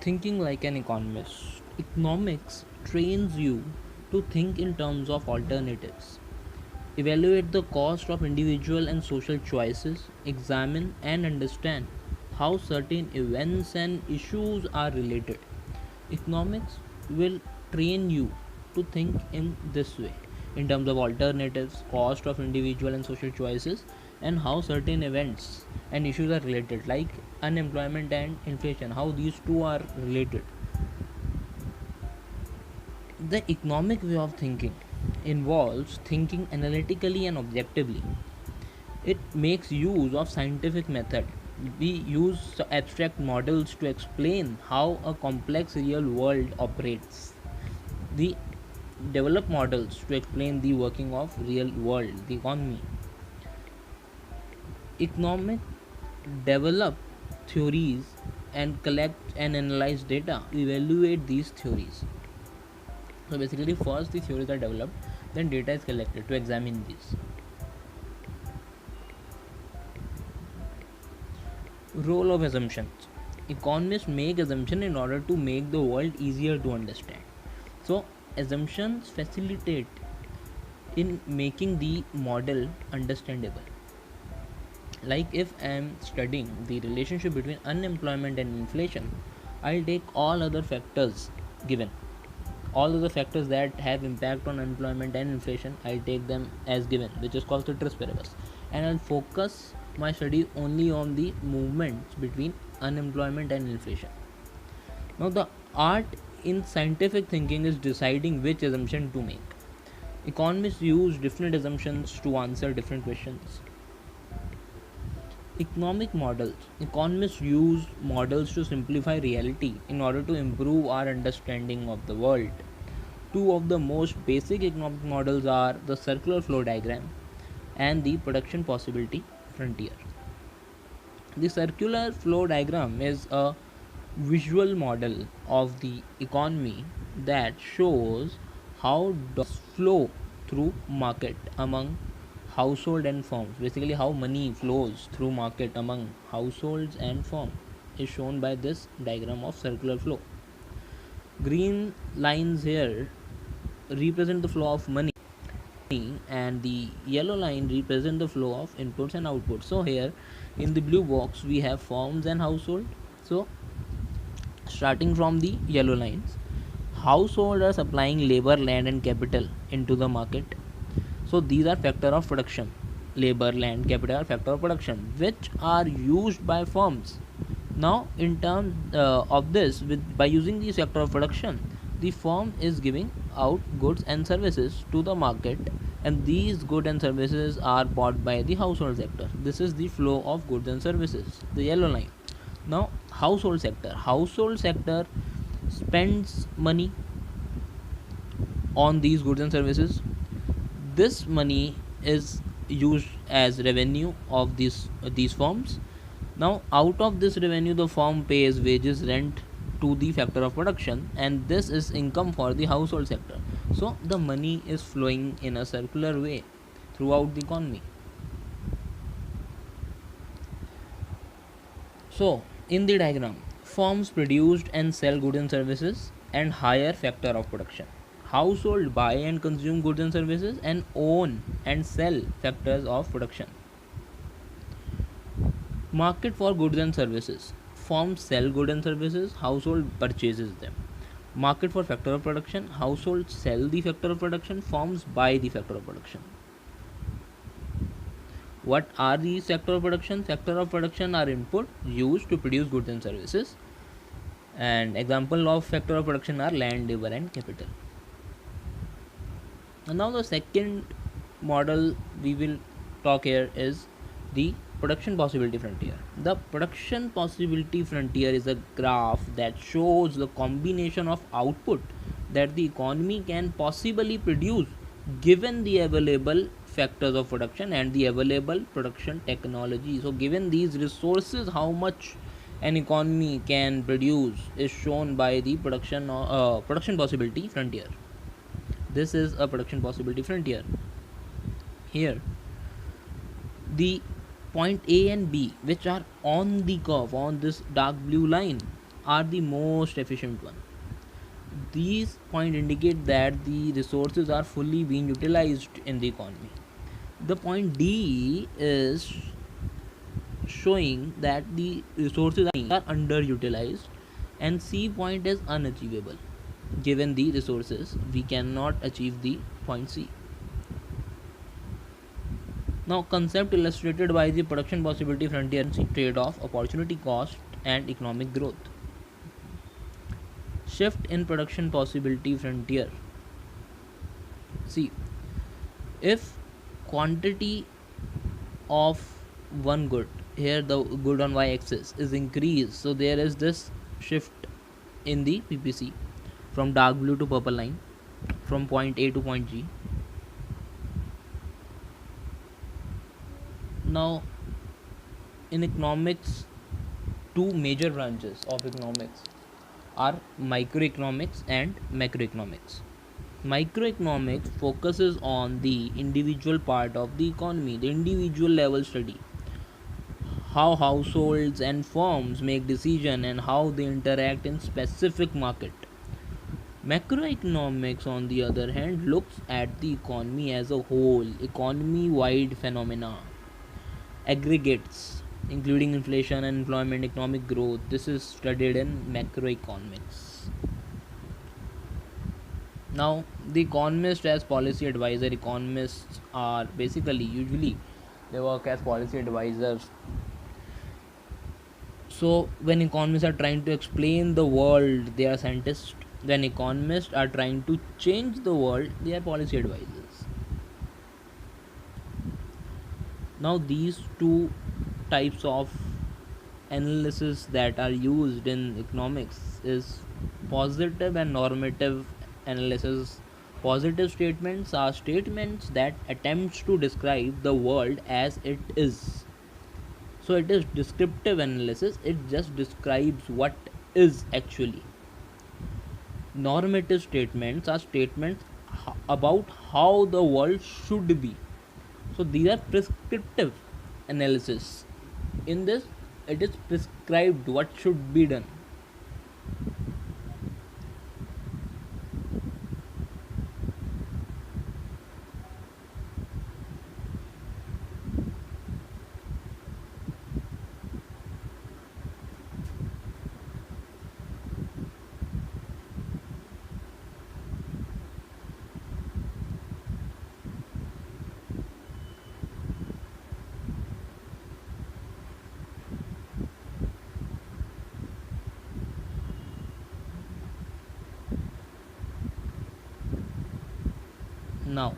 Thinking like an economist. Economics trains you to think in terms of alternatives. Evaluate the cost of individual and social choices, examine and understand how certain events and issues are related. Economics will train you to think in this way in terms of alternatives, cost of individual and social choices, and how certain events and issues are related, like unemployment and inflation, how these two are related. The economic way of thinking involves thinking analytically and objectively. It makes use of scientific method. We use abstract models to explain how a complex real world operates. We develop models to explain the working of real world, the economy. Economic develop theories and collect and analyze data, evaluate these theories. So basically first the theories are developed, then data is collected to examine these. Role of assumptions. Economists make assumptions in order to make the world easier to understand. So assumptions facilitate in making the model understandable. Like if I am studying the relationship between unemployment and inflation, I'll take all other factors given. All other factors that have impact on unemployment and inflation, I'll take them as given, which is called ceteris paribus. And I'll focus my study only on the movements between unemployment and inflation. Now, the art in scientific thinking is deciding which assumption to make. Economists use different assumptions to answer different questions. Economic models. Economists use models to simplify reality in order to improve our understanding of the world. Two of the most basic economic models are the circular flow diagram and the production possibility frontier. The circular flow diagram is a visual model of the economy that shows how dollars flow through market among household and firms. Basically, how money flows through market among households and firms is shown by this diagram of circular flow. Green lines here represent the flow of money, and the yellow line represent the flow of inputs and outputs. So here in the blue box we have firms and household. So starting from the yellow lines, household are supplying labor, land and capital into the market. So these are factor of production. Labor, land, capital are factor of production which are used by firms. Now in terms of this, by using the sector of production, the firm is giving out goods and services to the market, and these goods and services are bought by the household sector. This is the flow of goods and services, the yellow line. Now household sector spends money on these goods and services. This money is used as revenue of these firms. Now out of this revenue the firm pays wages, rent to the factor of production, and this is income for the household sector. So the money is flowing in a circular way throughout the economy. So in the diagram, firms produced and sell goods and services and higher factor of production. Household buy and consume goods and services and own and sell factors of production. Market for goods and services. Firms sell goods and services, household purchases them. Market for factor of production. Households sell the factor of production, firms buy the factor of production. What are these factor of production? Factor of production are input used to produce goods and services. And example of factor of production are land, labor and capital. And now the second model we will talk here is the production possibility frontier. The production possibility frontier is a graph that shows the combination of output that the economy can possibly produce given the available factors of production and the available production technology. So given these resources, how much an economy can produce is shown by the production possibility frontier. This is a production possibility frontier. Here the point A and B, which are on the curve on this dark blue line, are the most efficient one. These points indicate that the resources are fully being utilized in the economy. The point D is showing that the resources are underutilized, and C point is unachievable. Given the resources, we cannot achieve the point C. Now, concept illustrated by the production possibility frontier trade-off, opportunity cost, and economic growth. Shift in production possibility frontier. See, if quantity of one good, here the good on y-axis, is increased, so there is this shift in the ppc from dark blue to purple line, from point A to point G. Now, in economics, two major branches of economics are microeconomics and macroeconomics. Microeconomics focuses on the individual part of the economy, the individual level study, how households and firms make decisions and how they interact in specific market. Macroeconomics, on the other hand, looks at the economy as a whole, economy-wide phenomena, aggregates, including inflation and employment, economic growth. This is studied in macroeconomics. Now, the economist as policy advisor, economists are basically usually they work as policy advisors. So, when economists are trying to explain the world, they are scientists. When economists are trying to change the world, they are policy advisors. Now, these two types of analysis that are used in economics is positive and normative analysis. Positive statements are statements that attempts to describe the world as it is. So it is descriptive analysis, it just describes what is actually. Normative statements are statements about how the world should be. So these are prescriptive analysis. In this, it is prescribed what should be done. Now,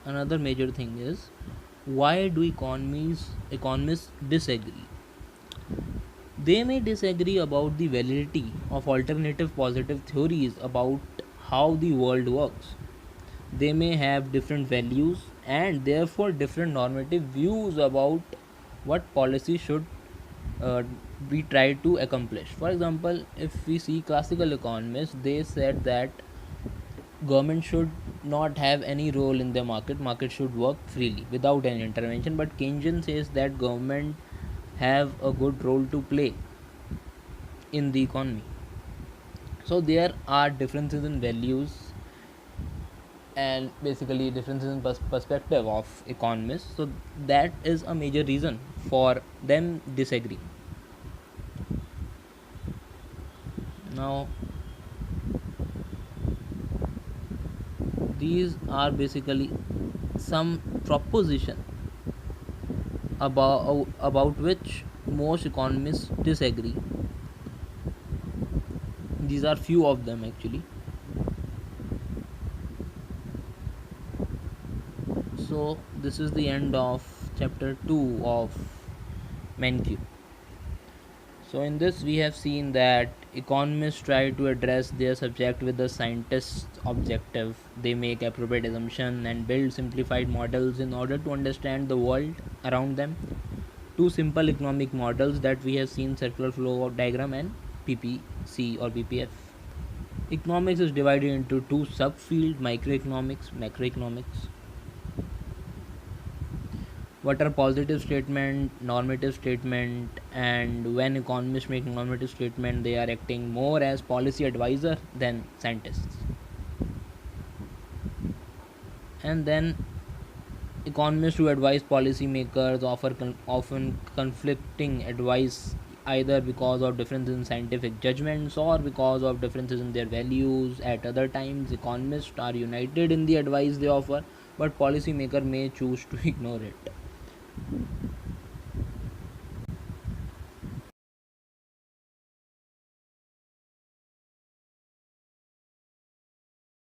another major thing is, why do economists disagree? They may disagree about the validity of alternative positive theories about how the world works. They may have different values and therefore different normative views about what policy should uh, be tried to accomplish. For example, if we see classical economists, they said that government should not have any role in the market should work freely without any intervention. But Keynesian says that government have a good role to play in the economy. So there are differences in values and basically differences in perspective of economists. So that is a major reason for them disagree. Now, these are basically some proposition about which most economists disagree. These are few of them actually. So this is the end of chapter 2 of Mankiw. So in this we have seen that economists try to address their subject with the scientist's objective. They make appropriate assumptions and build simplified models in order to understand the world around them. Two simple economic models that we have seen, circular flow diagram and PPC or PPF. Economics is divided into two subfields, microeconomics, macroeconomics. What are positive statement, normative statement, and when economists make normative statement, they are acting more as policy advisor than scientists. And then economists who advise policymakers often conflicting advice, either because of differences in scientific judgments or because of differences in their values. At other times, economists are united in the advice they offer, but policymaker may choose to ignore it.